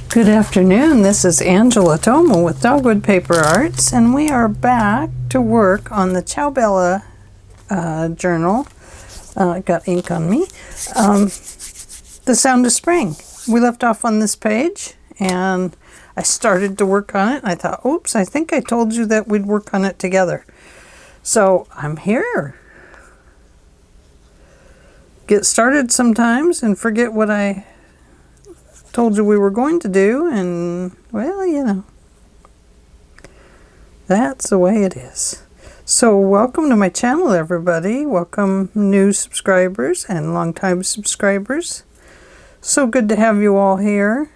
Good afternoon, this is Angela Thoma with Dogwood Paper Arts, and we are back to work on the Ciao Bella journal. Got ink on me. The Sound of Spring. We left off on this page, and I started to work on it. I thought, oops, I think I told you that we'd work on it together. So I'm here. Get started sometimes and forget what I told you we were going to do, and well, you know, that's the way it is. So welcome to my channel, everybody. Welcome new subscribers and longtime subscribers. So good to have you all here.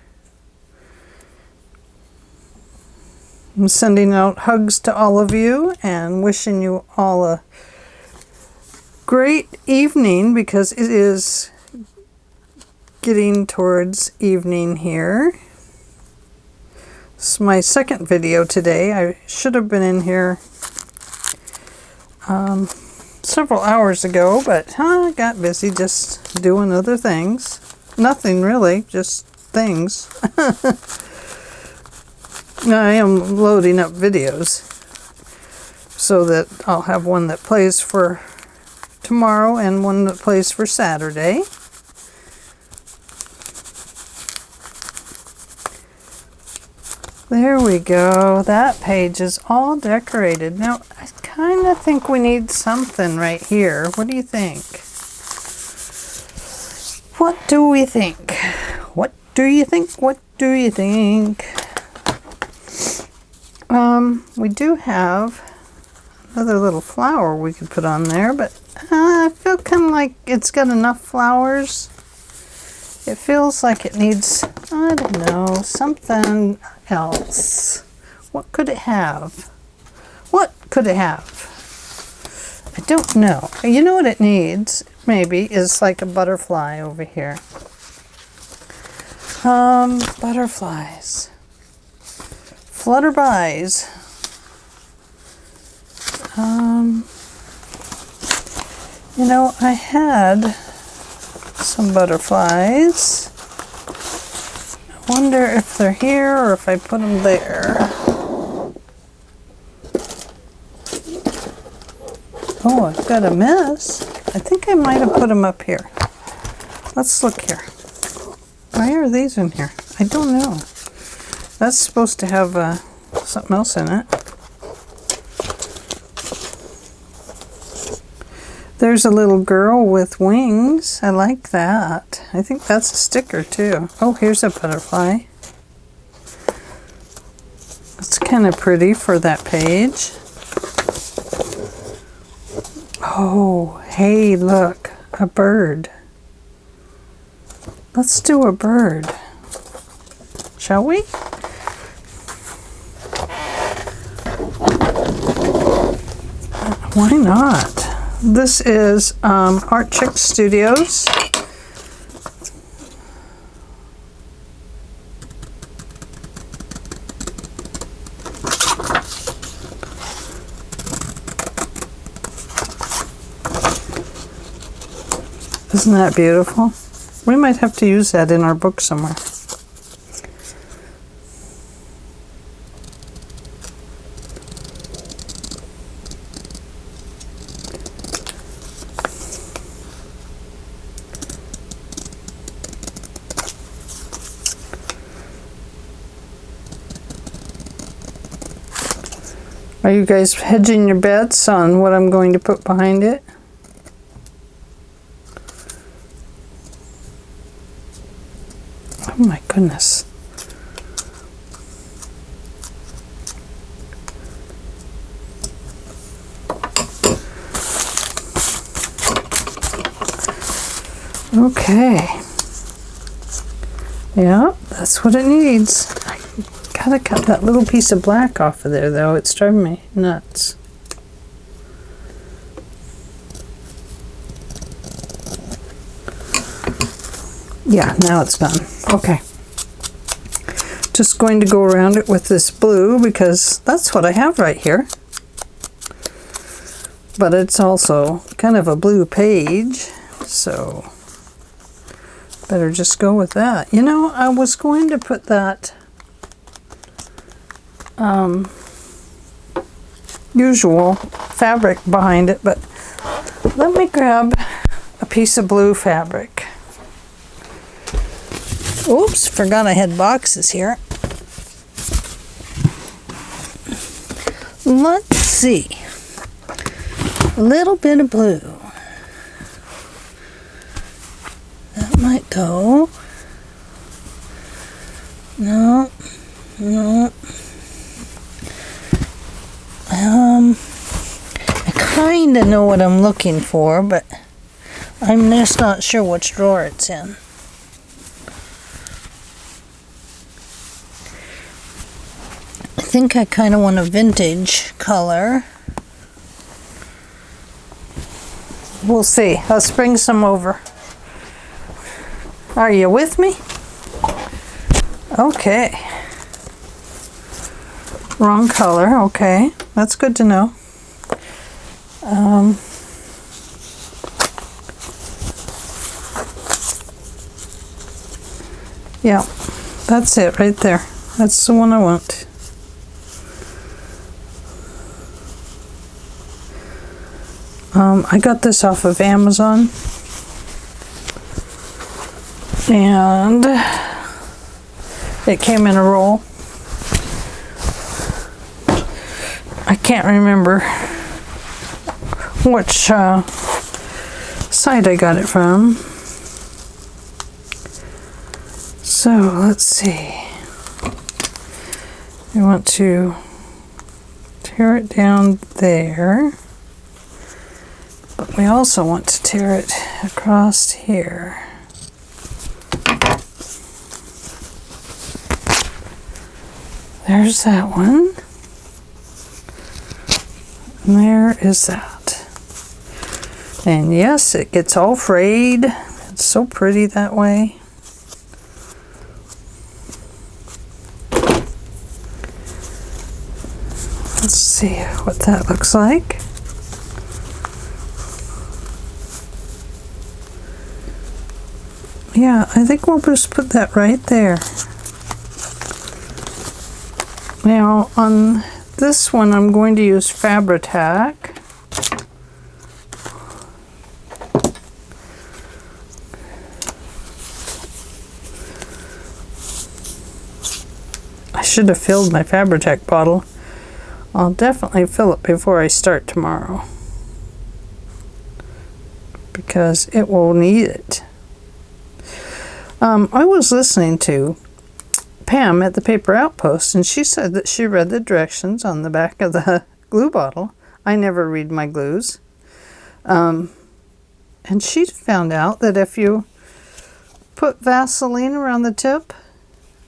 I'm sending out hugs to all of you and wishing you all a great evening, because it is getting towards evening here. This is my second video today. I should have been in here several hours ago, but I got busy just doing other things. Nothing really, just things. I am loading up videos so that I'll have one that plays for tomorrow and one that plays for Saturday. There we go. That page is all decorated. Now, I kind of think we need something right here. What do you think? What do we think? What do you think? What do you think? We do have another little flower we could put on there, but I feel kind of like it's got enough flowers. It feels like it needs, I don't know, something else. What could it have? What could it have? I don't know. You know what it needs, maybe, is like a butterfly over here. Butterflies. Flutterbys. You know, I had some butterflies. I wonder if they're here or if I put them there. Oh, I've got a mess. I think I might have put them up here. Let's look here. Why are these in here? I don't know. That's supposed to have something else in it. There's a little girl with wings. I like that. I think that's a sticker too. Oh, here's a butterfly. That's kind of pretty for that page. Oh, hey, look, a bird. Let's do a bird. Shall we? Why not? This is Art Chick Studios. Isn't that beautiful? We might have to use that in our book somewhere. Are you guys hedging your bets on what I'm going to put behind it? Oh my goodness. Okay. Yeah, that's what it needs. Gotta cut that little piece of black off of there, though. It's driving me nuts. Yeah, now it's done. Okay. Just going to go around it with this blue, because that's what I have right here. But it's also kind of a blue page, so better just go with that. You know, I was going to put that usual fabric behind it, but let me grab a piece of blue fabric. Oops, forgot I had boxes here. Let's see. A little bit of blue. That might go. No. I kind of know what I'm looking for, but I'm just not sure which drawer it's in. I think I kind of want a vintage color. We'll see. Let's bring some over. Are you with me? Okay. Wrong color. Okay. That's good to know. Yeah, that's it right there. That's the one I want. I got this off of Amazon, and it came in a roll. I can't remember which site I got it from. So let's see. We want to tear it down there. But we also want to tear it across here. There's that one. And there is that. And yes, it gets all frayed. It's so pretty that way. Let's see what that looks like. Yeah, I think we'll just put that right there. Now, on this one, I'm going to use Fabri-Tac. I should have filled my Fabri-Tac bottle. I'll definitely fill it before I start tomorrow, because it will need it. I was listening to Pam at the Paper Outpost, and she said that she read the directions on the back of the glue bottle. I never read my glues. And she found out that if you put Vaseline around the tip,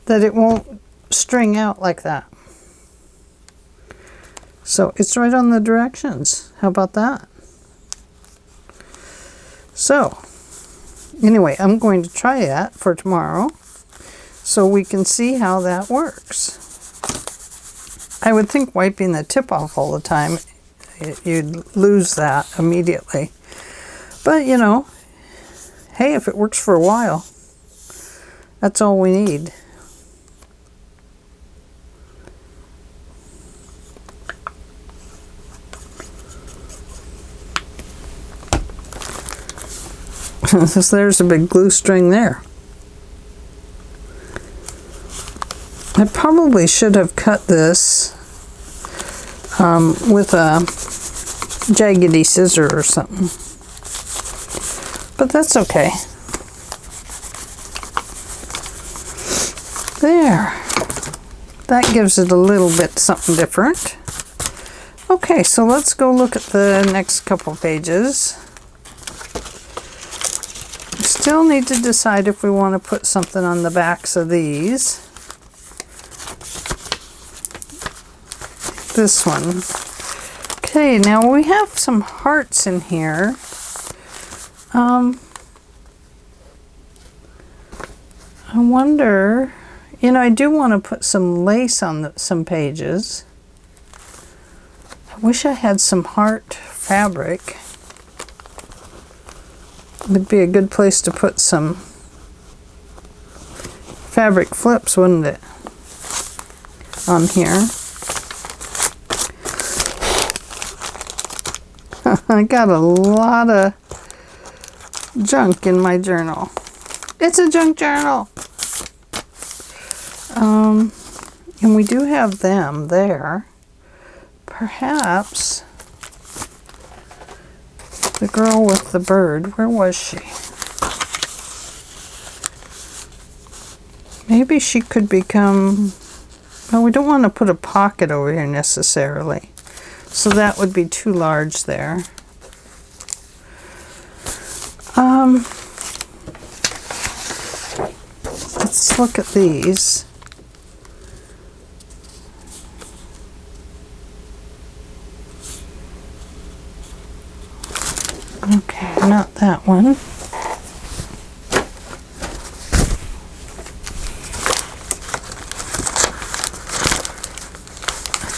that it won't string out like that. So it's right on the directions. How about that? So anyway, I'm going to try that for tomorrow so we can see how that works. I would think wiping the tip off all the time, you'd lose that immediately. But you know, hey, if it works for a while, that's all we need. There's a big glue string there. I probably should have cut this with a jaggedy scissor or something, but that's okay. There. That gives it a little bit something different. Okay, so let's go look at the next couple pages. Still need to decide if we want to put something on the backs of these. This one. Okay, now we have some hearts in here. I wonder, you know, I do want to put some lace on some pages. I wish I had some heart fabric. Would be a good place to put some fabric flips, wouldn't it? On here. I got a lot of junk in my journal. It's a junk journal. And we do have them there. Perhaps the girl with the bird, where was she? Maybe she could become, well, we don't want to put a pocket over here necessarily. So that would be too large there. Let's look at these. Okay, not that one. I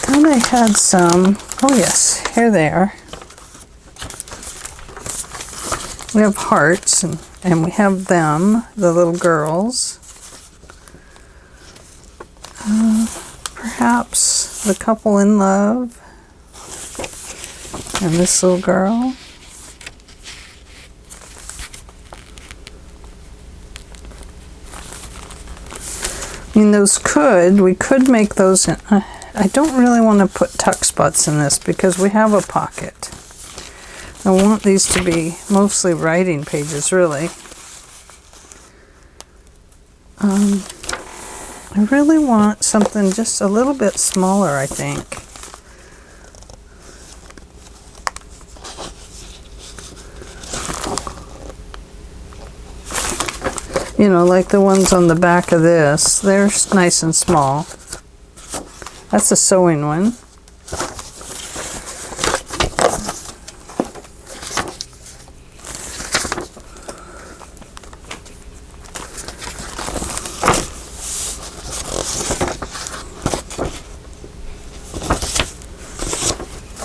thought I had some. Oh yes, here they are. We have hearts and we have them, the little girls. Perhaps the couple in love and this little girl. I mean, we could make those in, I don't really want to put tuck spots in this because we have a pocket. I want these to be mostly writing pages, really. I really want something just a little bit smaller, I think. You know, like the ones on the back of this. They're nice and small. That's a sewing one.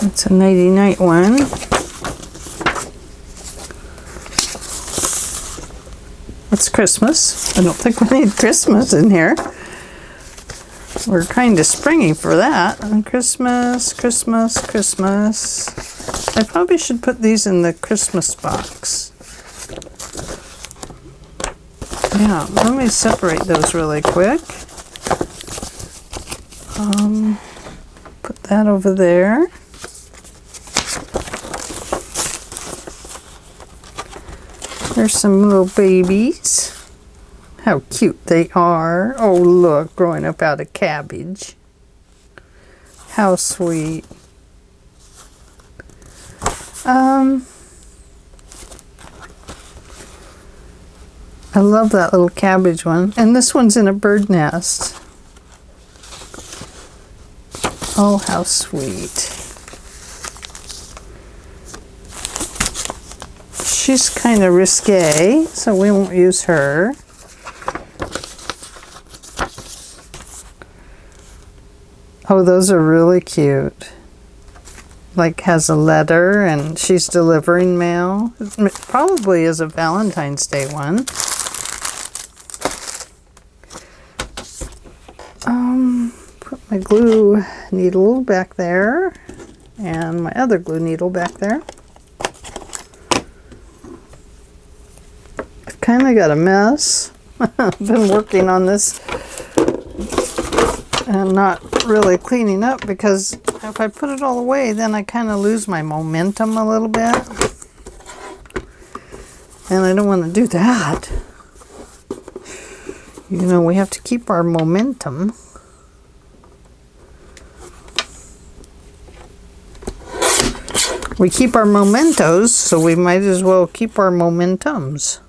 It's a nighty-night one. It's Christmas. I don't think we need Christmas in here. We're kind of springy for that. And Christmas, Christmas, Christmas. I probably should put these in the Christmas box. Yeah, let me separate those really quick. Put that over there. There's some little babies. How cute they are. Oh, look, growing up out of cabbage. How sweet. I love that little cabbage one. And this one's in a bird nest. Oh, how sweet. She's kind of risque, so we won't use her. Oh, those are really cute. Like has a letter and she's delivering mail. It probably is a Valentine's Day one. Put my glue needle back there and my other glue needle back there. I've kind of got a mess. I've been working on this and not really cleaning up because if I put it all away, then I kind of lose my momentum a little bit. And I don't want to do that. You know, we have to keep our momentum. We keep our mementos, so we might as well keep our momentums.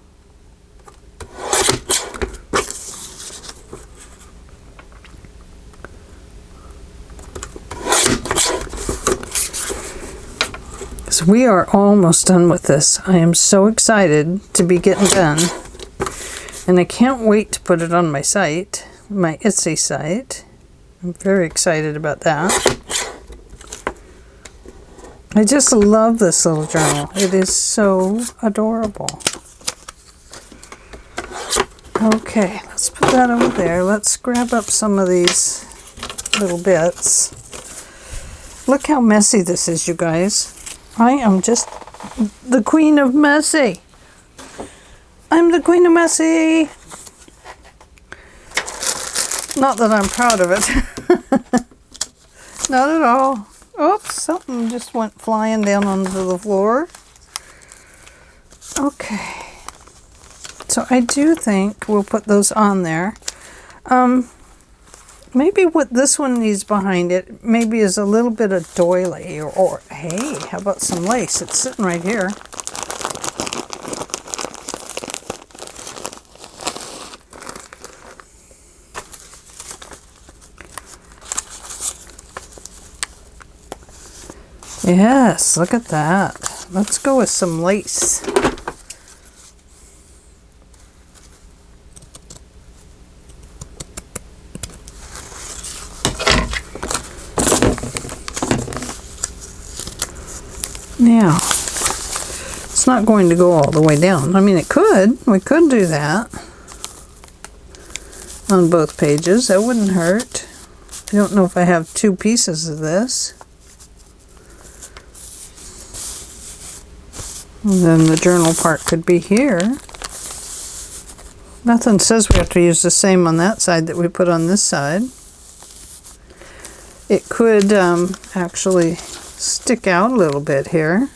So we are almost done with this. I am so excited to be getting done. And I can't wait to put it on my site, my Etsy site. I'm very excited about that. I just love this little journal. It is so adorable. Okay, let's let's put that over there. Let's grab up some of these little bits. Look how messy this is, you guys. I am just the queen of messy. I'm the queen of messy. Not that I'm proud of it. Not at all. Oops, something just went flying down onto the floor. Okay. So I do think we'll put those on there. Maybe what this one needs behind it maybe is a little bit of doily, or hey, how about some lace? It's sitting right here. Yes, look at that. Let's go with some lace. Now, it's not going to go all the way down. I mean, it could. We could do that on both pages. That wouldn't hurt. I don't know if I have two pieces of this. And then the journal part could be here. Nothing says we have to use the same on that side that we put on this side. It could actually stick out a little bit here.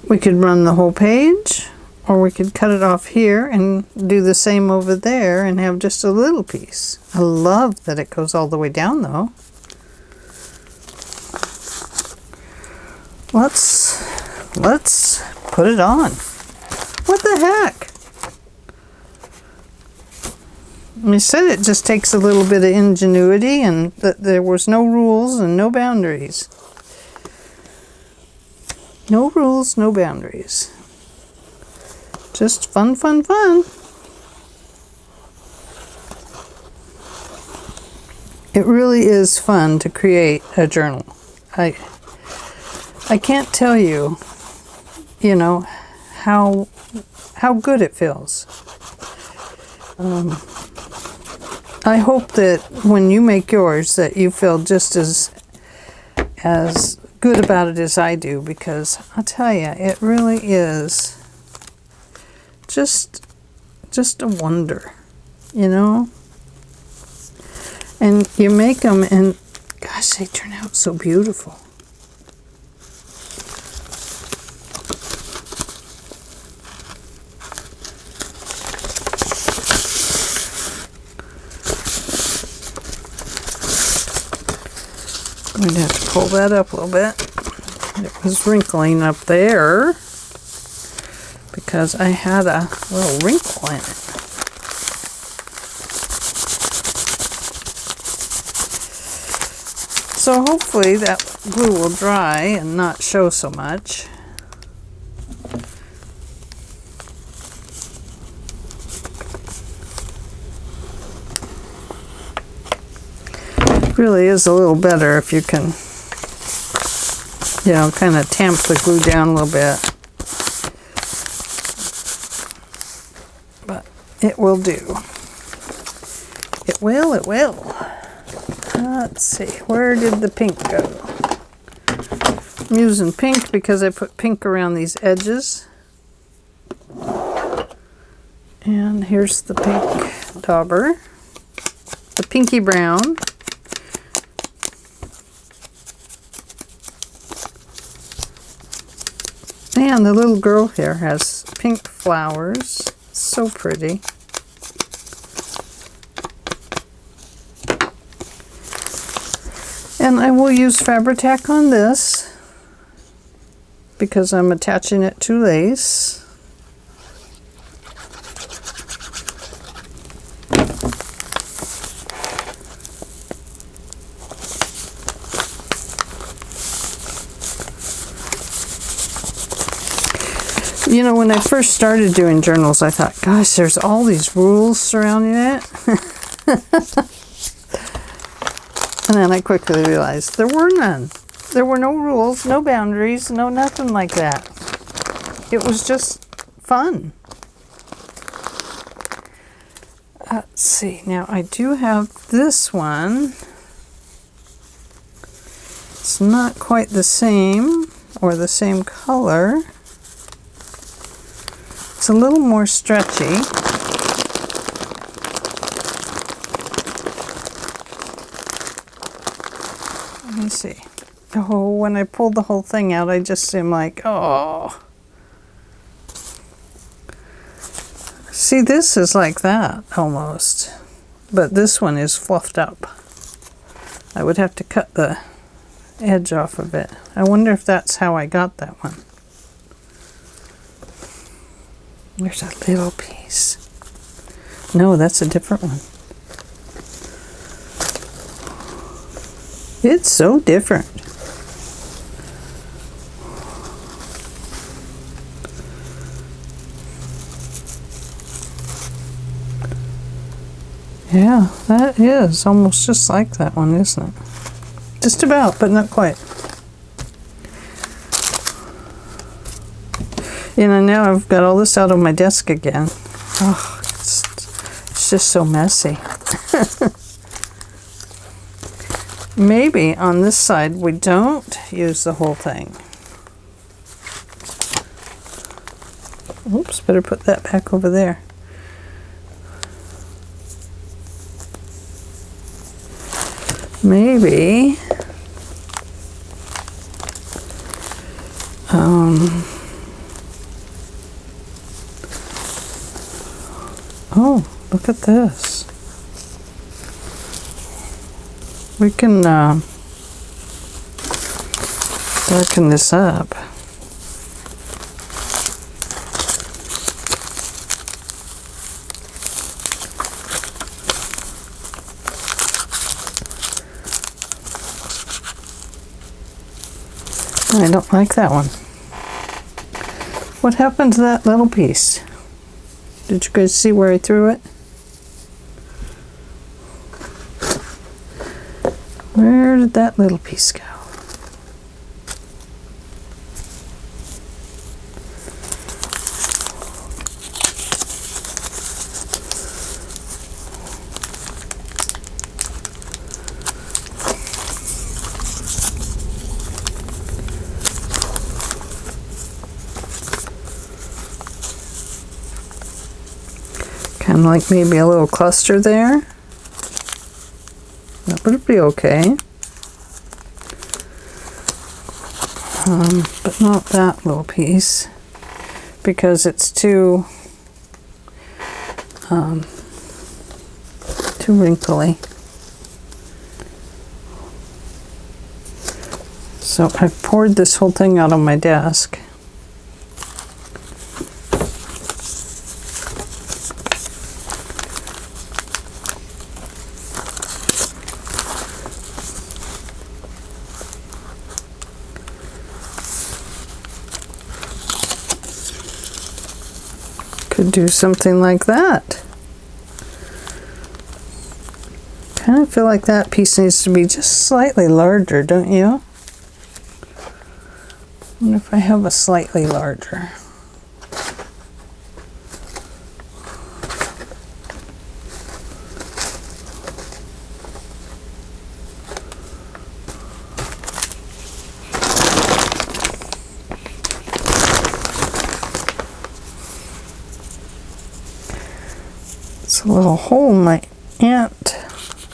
We could run the whole page, or we could cut it off here and do the same over there and have just a little piece. I love that it goes all the way down though. Let's put it on. What the heck? I said it just takes a little bit of ingenuity, and that there was no rules and no boundaries. No rules, no boundaries. Just fun, fun, fun. It really is fun to create a journal. I can't tell you, you know, how good it feels. I hope that when you make yours that you feel just as good about it as I do, because I'll tell you, it really is just a wonder, you know? And you make them and gosh, they turn out so beautiful. I'm going to have to pull that up a little bit. It was wrinkling up there because I had a little wrinkle in it. So hopefully that glue will dry and not show so much. Really is a little better if you can, you know, kind of tamp the glue down a little bit. But it will do. It will, it will. Let's see, where did the pink go? I'm using pink because I put pink around these edges. And here's the pink dauber. The pinky brown. And the little girl here has pink flowers. So pretty. And I will use Fabri-Tac on this because I'm attaching it to lace. You know, when I first started doing journals, I thought, gosh, there's all these rules surrounding it. And then I quickly realized there were none. There were no rules, no boundaries, no nothing like that. It was just fun. Let's see, now I do have this one. It's not quite the same or the same color. It's a little more stretchy. Let me see. Oh, when I pulled the whole thing out, I just am like, oh. See, this is like that almost, but this one is fluffed up. I would have to cut the edge off of it. I wonder if that's how I got that one. There's a little piece. No, that's a different one. It's so different. Yeah, that is almost just like that one, isn't it? Just about, but not quite. You know, now I've got all this out on my desk again. Oh, it's just so messy. Maybe on this side we don't use the whole thing. Oops, better put that back over there. Maybe oh, look at this. We can darken this up. I don't like that one. What happened to that little piece? Did you guys see where I threw it? Where did that little piece go? Kind of like maybe a little cluster there. That would be okay. But not that little piece because it's too wrinkly. So I've poured this whole thing out on my desk. Could do something like that. Kind of feel like that piece needs to be just slightly larger, don't you? I wonder if I have a slightly larger. A little hole my aunt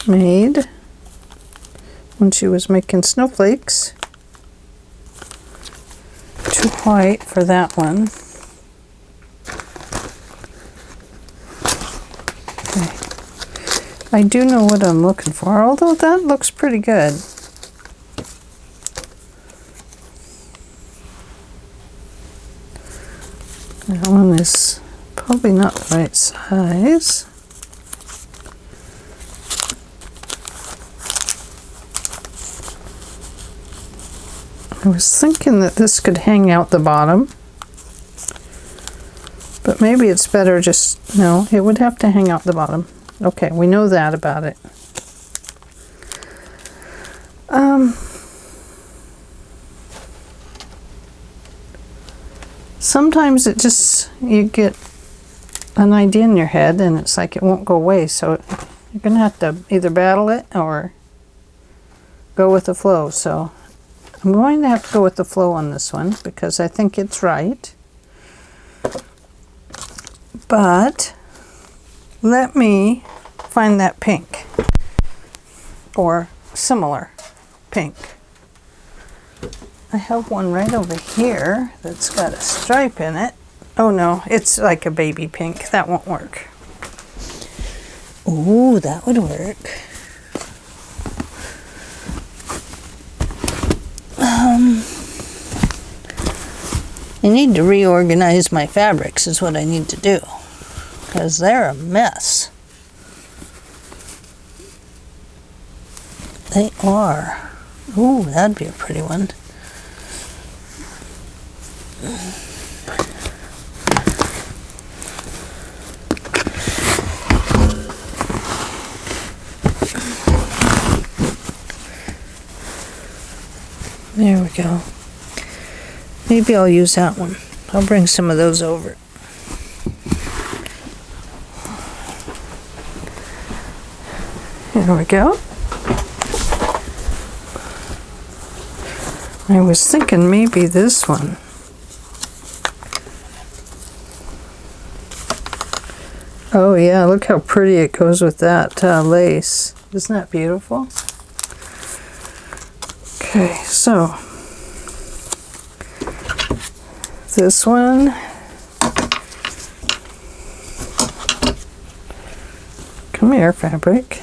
made when she was making snowflakes. Too white for that one. Okay. I do know what I'm looking for, although that looks pretty good. That one is probably not the right size. I was thinking that this could hang out the bottom, but maybe it's better just, no, it would have to hang out the bottom. Okay, we know that about it. sometimes it just, you get an idea in your head and it's like it won't go away, so you're gonna have to either battle it or go with the flow. So I'm going to have to go with the flow on this one because I think it's right. But let me find that pink or similar pink. I have one right over here that's got a stripe in it. Oh no, it's like a baby pink. That won't work. Ooh, that would work. I need to reorganize my fabrics is what I need to do, because they're a mess. They are. Ooh, that'd be a pretty one. There we go. Maybe I'll use that one. I'll bring some of those over. There we go. I was thinking maybe this one. Oh yeah, look how pretty it goes with that lace. Isn't that beautiful? Okay, so this one, come here, fabric.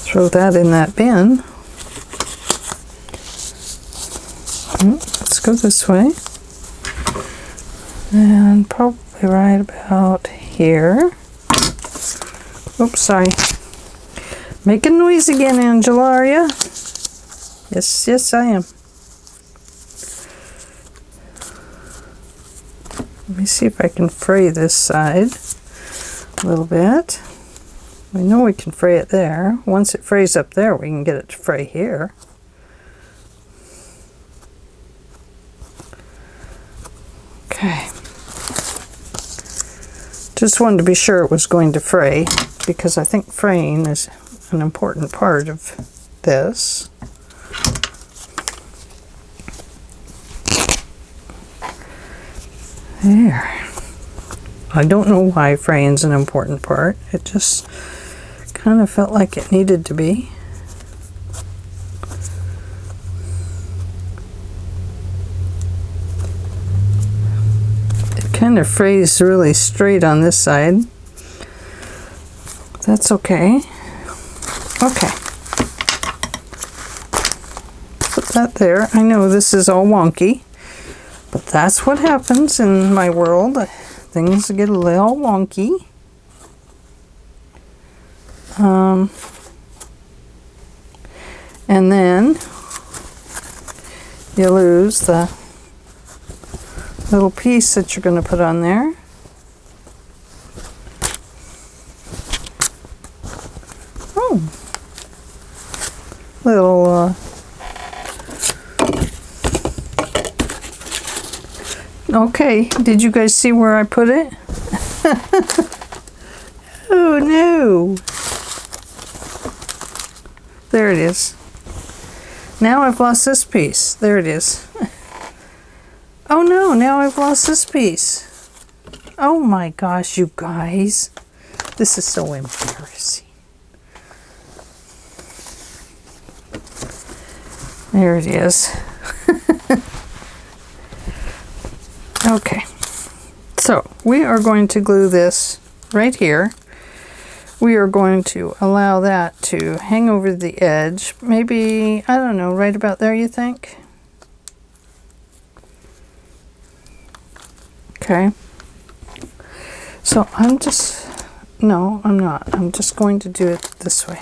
Throw that in that bin. Let's go this way. And probably right about here. Oops, sorry. Making noise again, Angela, are you? Yes, yes, I am. Let me see if I can fray this side a little bit. We know we can fray it there. Once it frays up there, we can get it to fray here. Okay. Just wanted to be sure it was going to fray, because I think fraying is an important part of this. There. I don't know why fraying is an important part. It just kind of felt like it needed to be. It kind of frays really straight on this side. That's okay. Okay. Put that there. I know this is all wonky, but that's what happens in my world. Things get a little wonky. And then you lose the little piece that you're going to put on there. Oh, little okay, did you guys see where I put it? Oh no. There it is. Now I've lost this piece. There it is. Oh no, now I've lost this piece. Oh my gosh, you guys. This is so embarrassing. There it is. Okay. So we are going to glue this right here. We are going to allow that to hang over the edge. Maybe, I don't know, right about there, you think? Okay. So I'm just, no, I'm not. I'm just going to do it this way.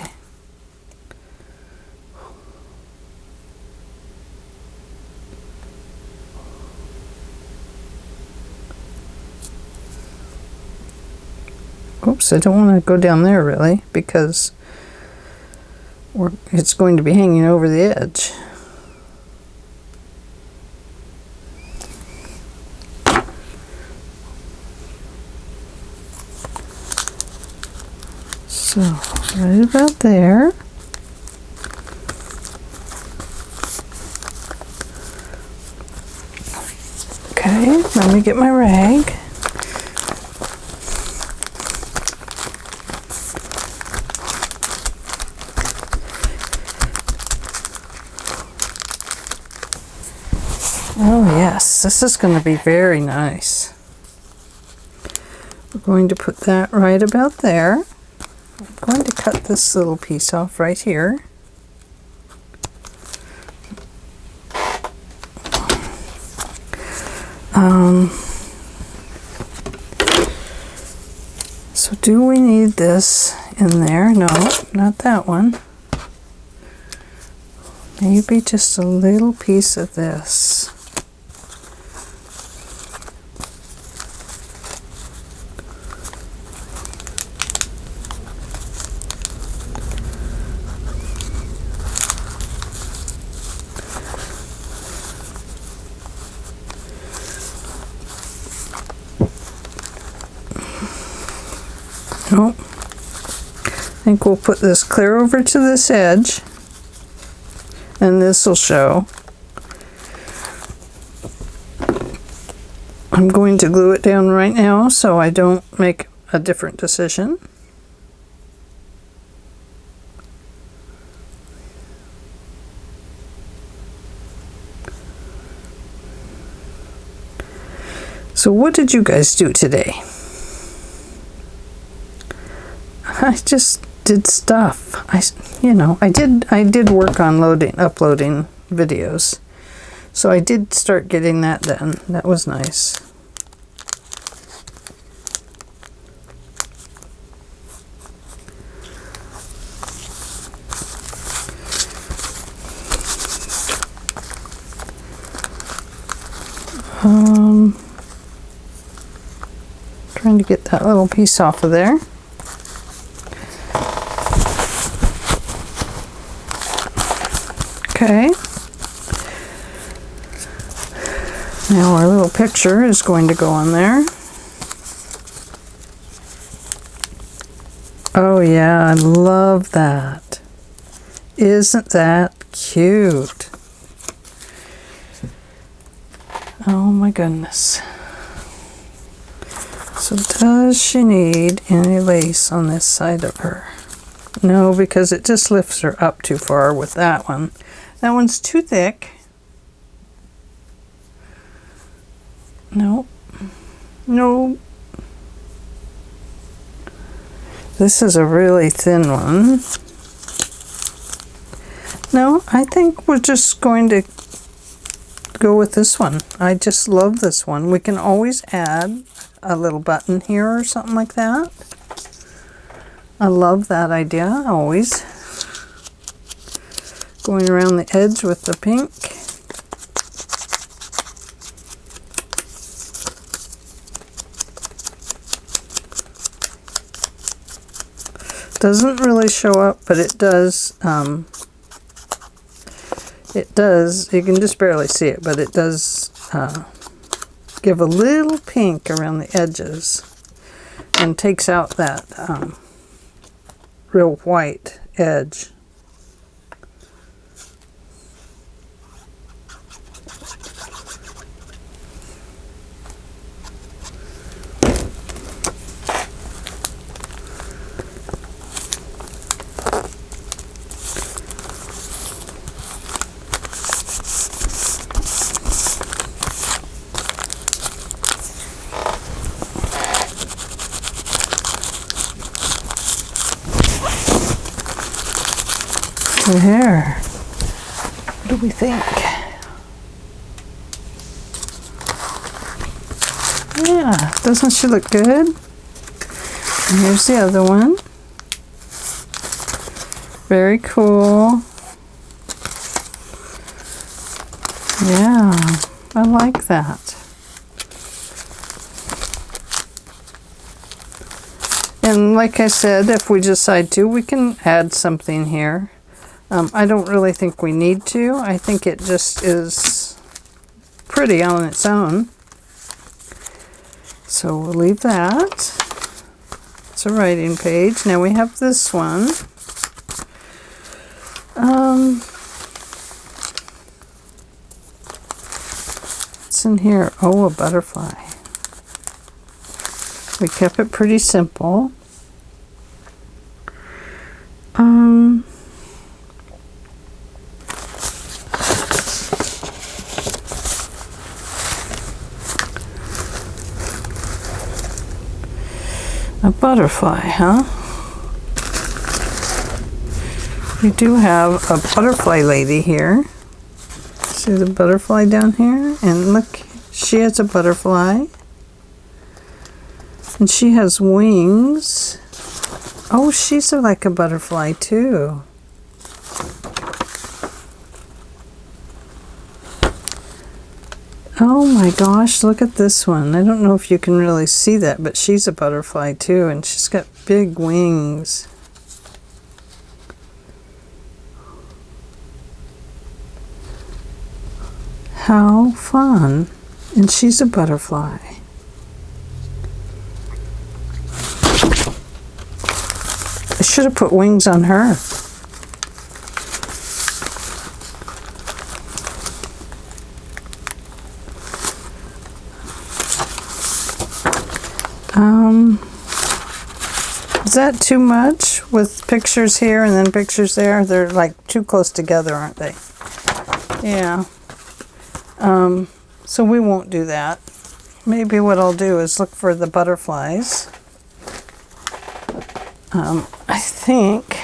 Oops, I don't want to go down there really, because it's going to be hanging over the edge. So, right about there. Okay, let me get my rag. Oh yes, this is going to be very nice. We're going to put that right about there. I'm going to cut this little piece off right here. So do we need this in there? No, not that one. Maybe just a little piece of this. Nope. I think we'll put this clear over to this edge, and this will show. I'm going to glue it down right now so I don't make a different decision. So what did you guys do today? I just did stuff. I did work on uploading videos. So I did start getting that done. That was nice. Trying to get that little piece off of there. Okay. Now our little picture is going to go on there. Oh yeah, I love that. Isn't that cute? Oh my goodness. So does she need any lace on this side of her? No, because it just lifts her up too far with that one. That one's too thick. Nope. Nope. This is a really thin one. No, I think we're just going to go with this one. I just love this one. We can always add a little button here or something like that. I love that idea, always. Going around the edge with the pink. Doesn't really show up, but it does. It does. You can just barely see it, but it does give a little pink around the edges and takes out that real white edge. There. What do we think? Yeah, doesn't she look good? And here's the other one. Very cool. Yeah, I like that. And like I said, if we decide to, we can add something here. I don't really think we need to. I think it just is pretty on its own. So we'll leave that. It's a writing page. Now we have this one. What's in here? Oh, a butterfly. We kept it pretty simple. A butterfly, huh? We do have a butterfly lady here. See the butterfly down here? And look, she has a butterfly. And she has wings. Oh, she's like a butterfly too. Oh my gosh, look at this one. I don't know if you can really see that, but she's a butterfly too, and she's got big wings. How fun. And she's a butterfly. I should have put wings on her. Is that too much with pictures here and then pictures there? They're like too close together, aren't they? Yeah. So we won't do that. Maybe what I'll do is look for the butterflies. I think,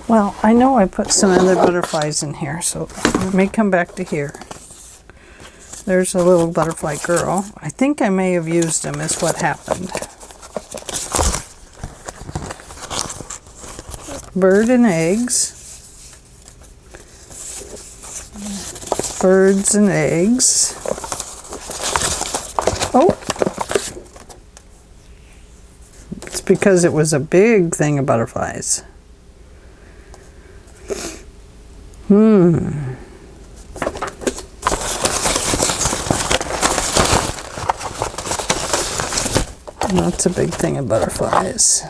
well, I know I put some other butterflies in here, so I may come back to here. There's a little butterfly girl. I think I may have used them is what happened. Bird and eggs. Birds and eggs. Oh! It's because it was a big thing of butterflies. That's a big thing of butterflies.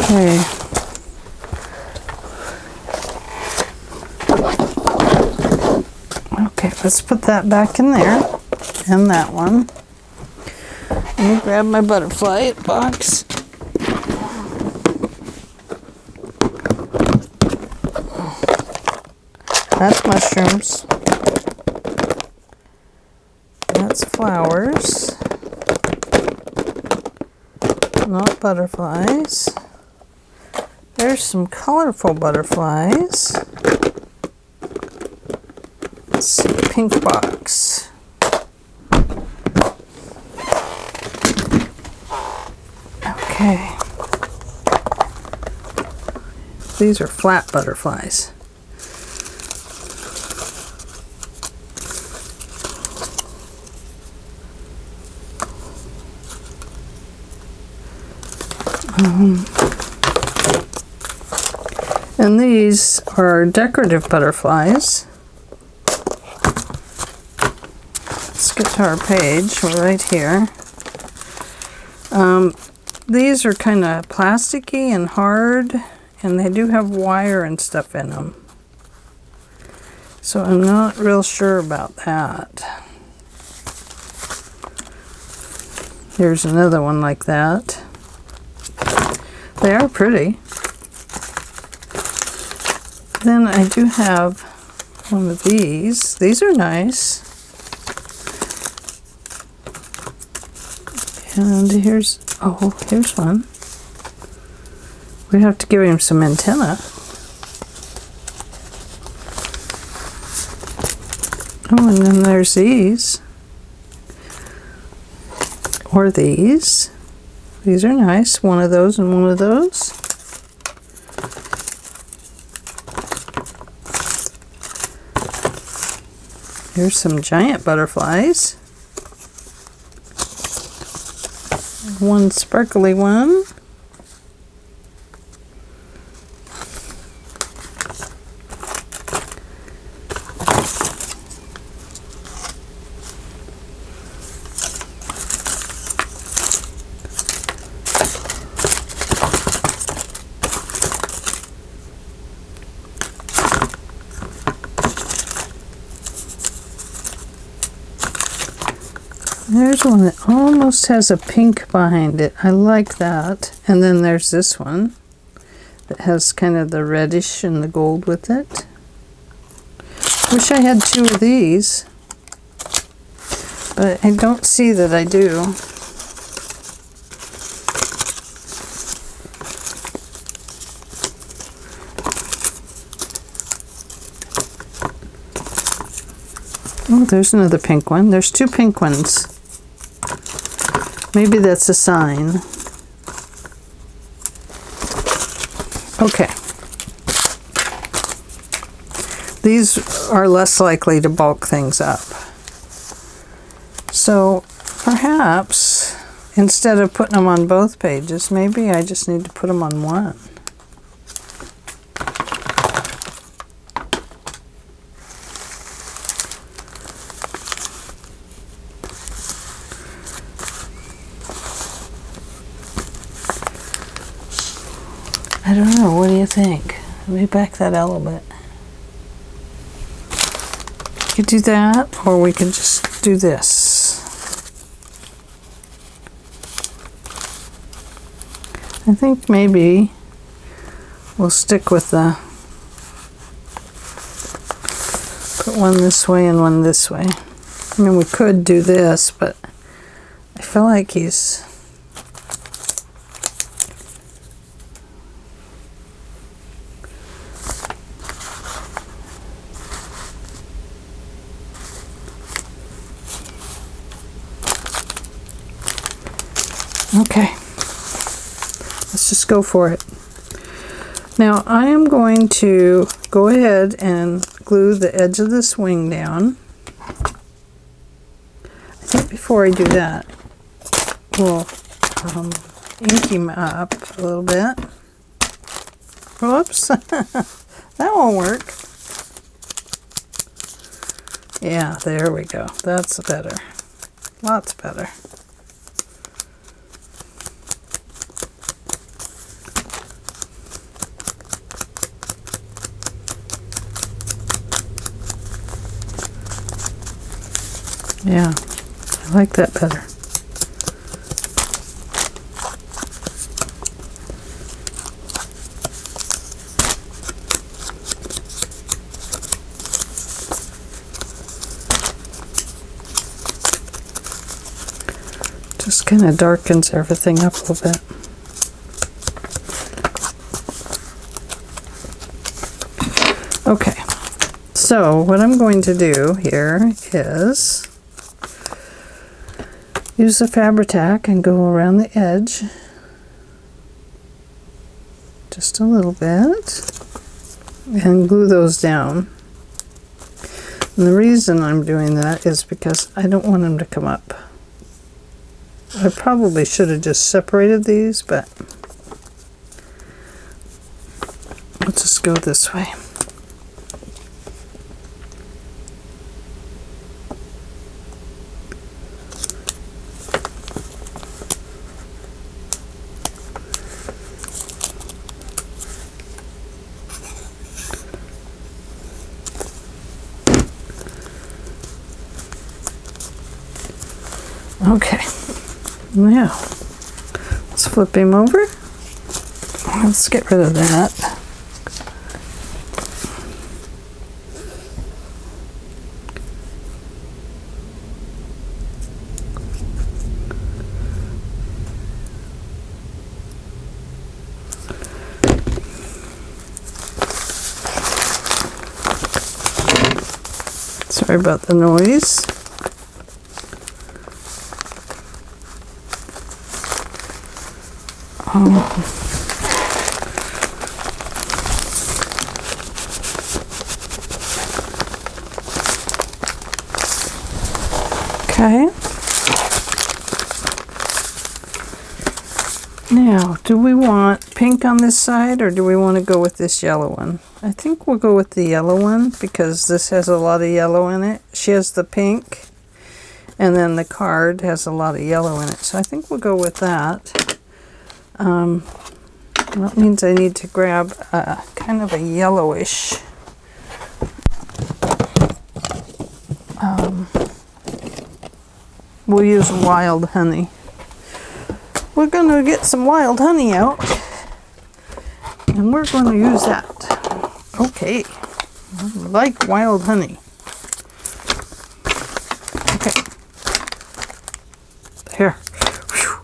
Okay. Okay, let's put that back in there. And that one. Let me grab my butterfly box. That's mushrooms. That's flowers. Not butterflies. There's some colorful butterflies. Let's see, pink box. Okay. These are flat butterflies. And these are decorative butterflies. Let's get to our page. We're right here. These are kind of plasticky and hard, and they do have wire and stuff in them. So I'm not real sure about that. Here's another one like that. They are pretty. Then I do have one of these. These are nice. And here's one. We have to give him some antenna. Oh, and then there's these. Or these. These are nice. One of those and one of those. Here's some giant butterflies. one sparkly one. There's one that almost has a pink behind it. I like that. And then there's this one that has kind of the reddish and the gold with it. Wish I had two of these, but I don't see that I do. Oh, there's another pink one. There's two pink ones. Maybe that's a sign. Okay. These are less likely to bulk things up. So perhaps instead of putting them on both pages, maybe I just need to put them on one. I don't know, what do you think? Let me back that out a little bit. We could do that, or we could just do this. I think maybe we'll stick with the, put one this way and one this way. I mean, we could do this, but I feel like he's, okay, let's just go for it. Now I am going to go ahead and glue the edge of this wing down. I think before I do that, we'll ink him up a little bit. Whoops, that won't work. Yeah, there we go. That's better. Lots better. Yeah, I like that better. Just kind of darkens everything up a little bit. Okay, so what I'm going to do here is use the Fabri-Tac and go around the edge just a little bit and glue those down. And the reason I'm doing that is because I don't want them to come up. I probably should have just separated these, but let's just go this way. Okay, now let's flip him over. Let's get rid of that. Sorry about the noise. Okay. Now, do we want pink on this side or do we want to go with this yellow one? I think we'll go with the yellow one because this has a lot of yellow in it. She has the pink and then the card has a lot of yellow in it. So I think we'll go with that. That means I need to grab kind of a yellowish we'll use wild honey. We're going to get some wild honey out and we're going to use that. Okay, I like wild honey. Okay, here. Whew.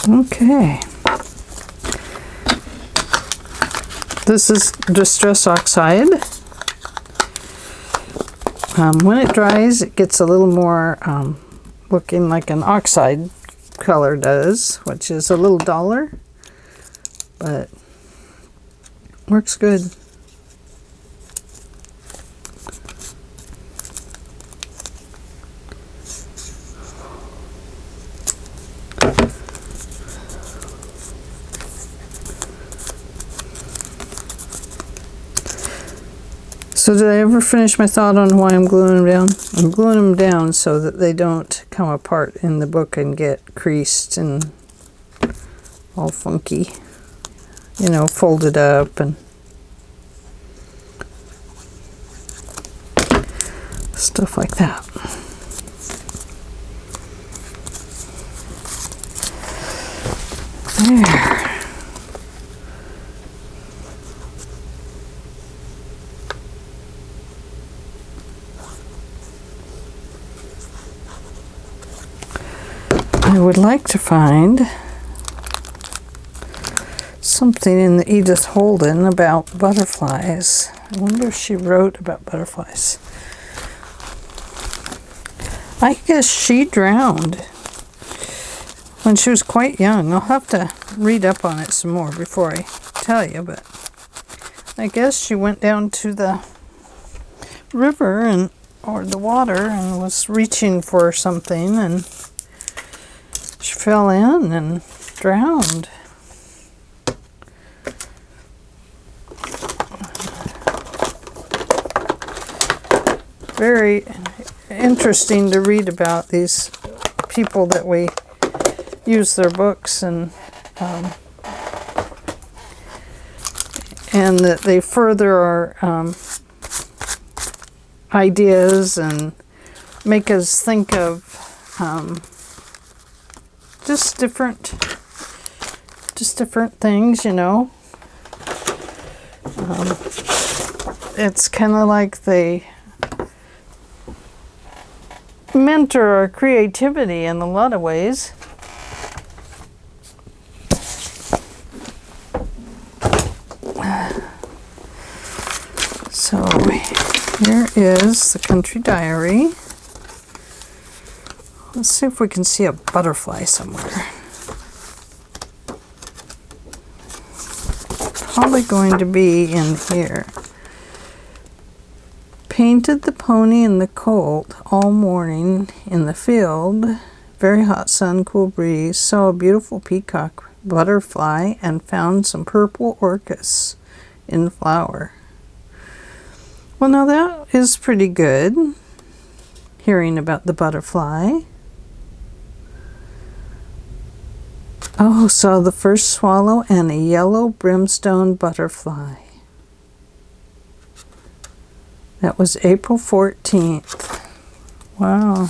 Okay, this is Distress Oxide. When it dries, it gets a little more looking like an oxide color does, which is a little duller, but works good. So did I ever finish my thought on why I'm gluing them down? I'm gluing them down so that they don't come apart in the book and get creased and all funky. You know, folded up and stuff like that. There. I would like to find something in the Edith Holden about butterflies. I wonder if she wrote about butterflies. I guess she drowned when she was quite young. I'll have to read up on it some more before I tell you, but I guess she went down to the river or the water and was reaching for something and she fell in and drowned. Very interesting to read about these people that we use their books and that they further our ideas and make us think of just different things, you know. It's kind of like they mentor our creativity in a lot of ways. So here is the Country Diary. Let's see if we can see a butterfly somewhere. Probably going to be in here. Painted the pony and the colt all morning in the field. Very hot sun, cool breeze. Saw a beautiful peacock butterfly and found some purple orchis in flower. Well, now that is pretty good. Hearing about the butterfly. Oh, saw the first swallow and a yellow brimstone butterfly. That was April 14th. Wow.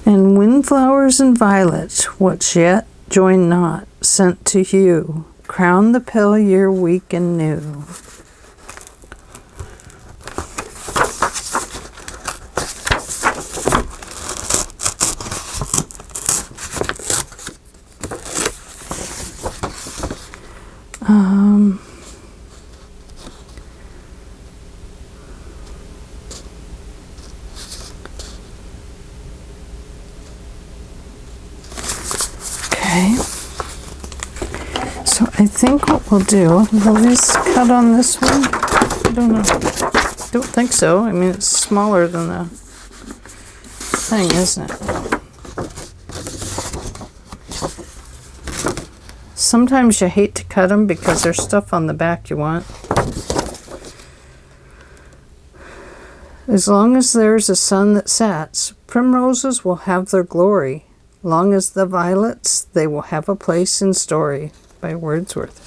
And windflowers and violets, which yet join not, sent to you, crown the pale year weak and new. Okay. So I think what we'll do, will this cut on this one? I don't know. Don't think so. I mean, it's smaller than the thing, isn't it? Sometimes you hate to cut them because there's stuff on the back you want. As long as there's a sun that sets, primroses will have their glory. Long as the violets, they will have a place in story. By Wordsworth.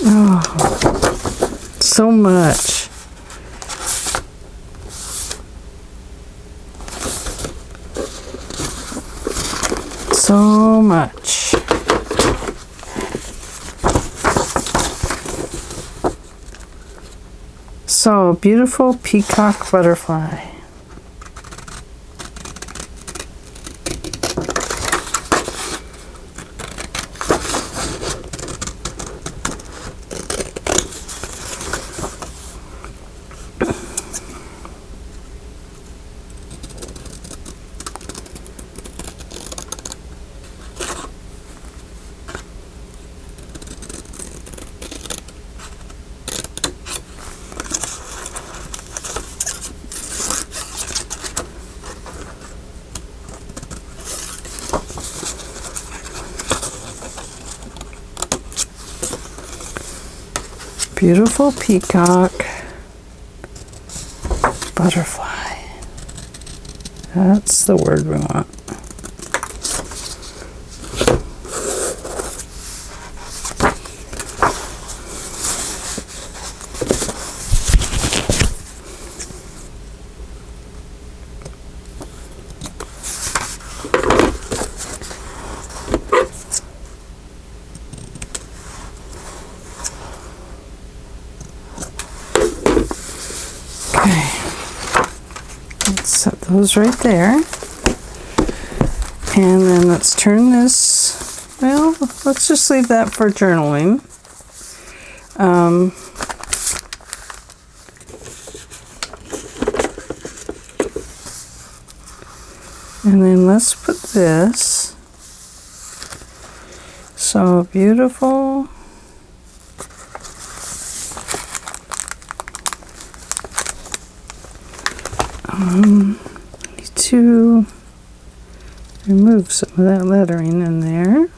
Oh, so much. So much. So, beautiful peacock butterfly. Beautiful peacock butterfly. That's the word we want. Set those right there, and then let's turn this, well, let's just leave that for journaling. And then let's put this, so beautiful. I need to remove some of that lettering in there.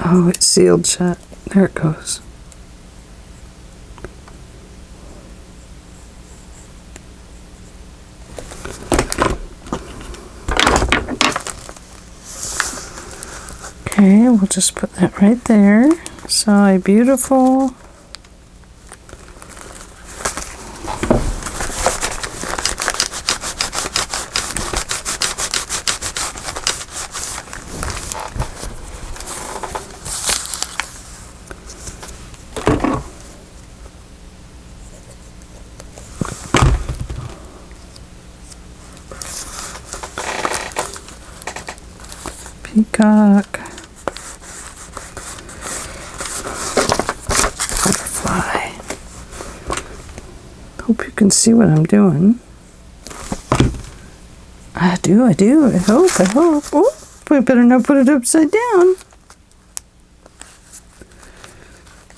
Oh, it's sealed shut. There it goes. Okay, we'll just put that right there. So a beautiful peacock butterfly. Hope you can see what I'm doing. I do. I hope. Oh, we better not put it upside down.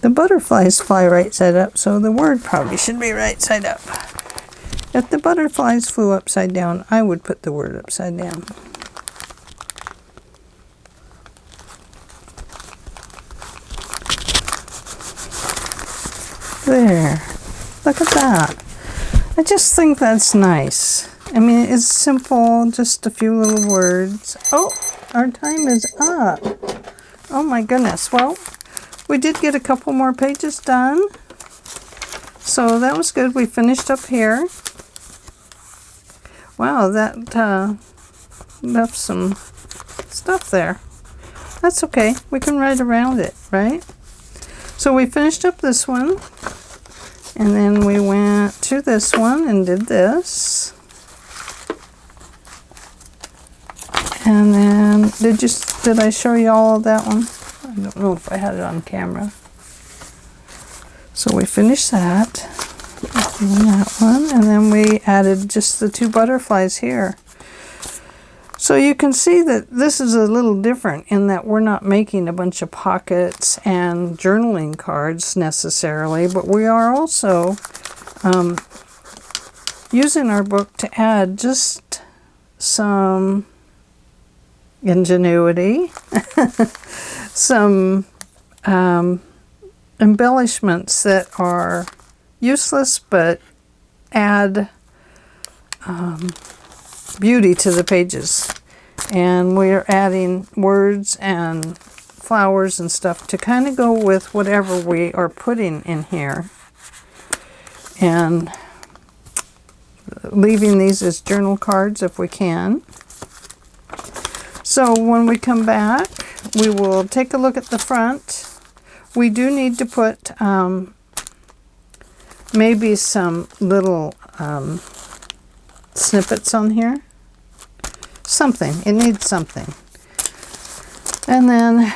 The butterflies fly right side up, so the word probably should be right side up. If the butterflies flew upside down, I would put the word upside down. There. Look at that. I just think that's nice. I mean, it's simple, just a few little words. Oh, our time is up. Oh my goodness. Well, we did get a couple more pages done. So that was good. We finished up here. Wow, that left some stuff there. That's okay. We can write around it, right? So we finished up this one. And then we went to this one and did this. And then, did I show you all of that one? I don't know if I had it on camera. So we finished that. And that one. And then we added just the 2 butterflies here. So you can see that this is a little different in that we're not making a bunch of pockets and journaling cards necessarily, but we are also using our book to add just some ingenuity, some embellishments that are useless but add beauty to the pages. And we're adding words and flowers and stuff to kind of go with whatever we are putting in here. And leaving these as journal cards if we can. So when we come back, we will take a look at the front. We do need to put maybe some little snippets on here. Something. It needs something. And then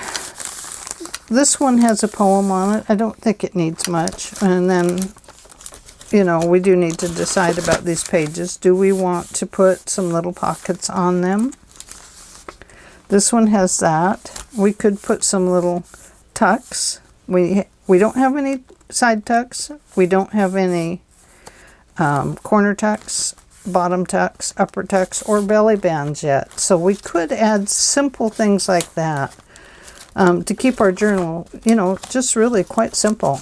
this one has a poem on it. I don't think it needs much. And then, you know, we do need to decide about these pages. Do we want to put some little pockets on them? This one has that. We could put some little tucks. We don't have any side tucks. We don't have any corner tucks, bottom tucks, upper tucks, or belly bands yet. So we could add simple things like that to keep our journal, you know, just really quite simple.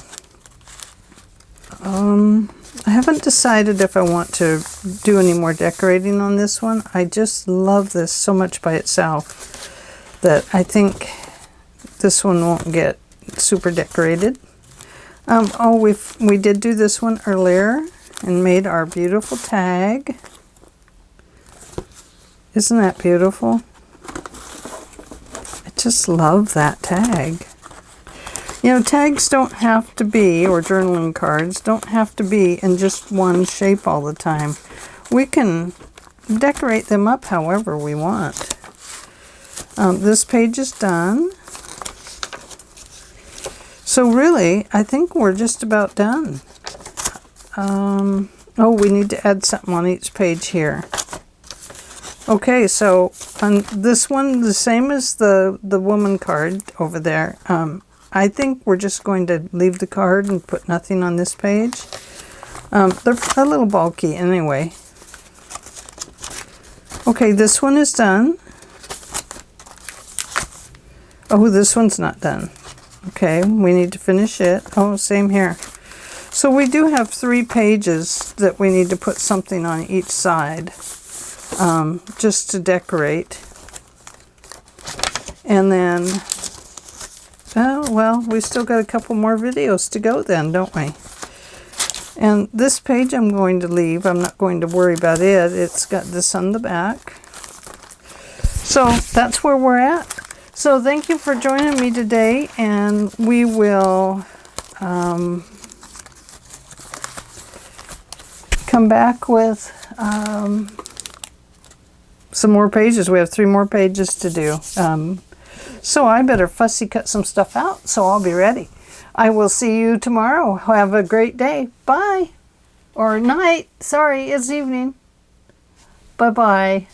I haven't decided if I want to do any more decorating on this one. I just love this so much by itself that I think this one won't get super decorated. We did do this one earlier and made our beautiful tag. Isn't that beautiful? I just love that tag. You know, tags don't have to be, or journaling cards, don't have to be in just one shape all the time. We can decorate them up however we want. This page is done. So really, I think we're just about done. Oh, we need to add something on each page here. Okay, so on this one, the same as the woman card over there, I think we're just going to leave the card and put nothing on this page. They're a little bulky anyway. Okay, this one is done. Oh, this one's not done. Okay, we need to finish it. Oh, same here. So we do have 3 pages that we need to put something on each side, just to decorate. And then, oh, well, we still got a couple more videos to go then, don't we? And this page I'm going to leave. I'm not going to worry about it. It's got this on the back. So that's where we're at. So thank you for joining me today, and we will come back with some more pages. We have 3 more pages to do. So I better fussy cut some stuff out, so I'll be ready. I will see you tomorrow. Have a great day. Bye. Or night. Sorry, it's evening. Bye-bye.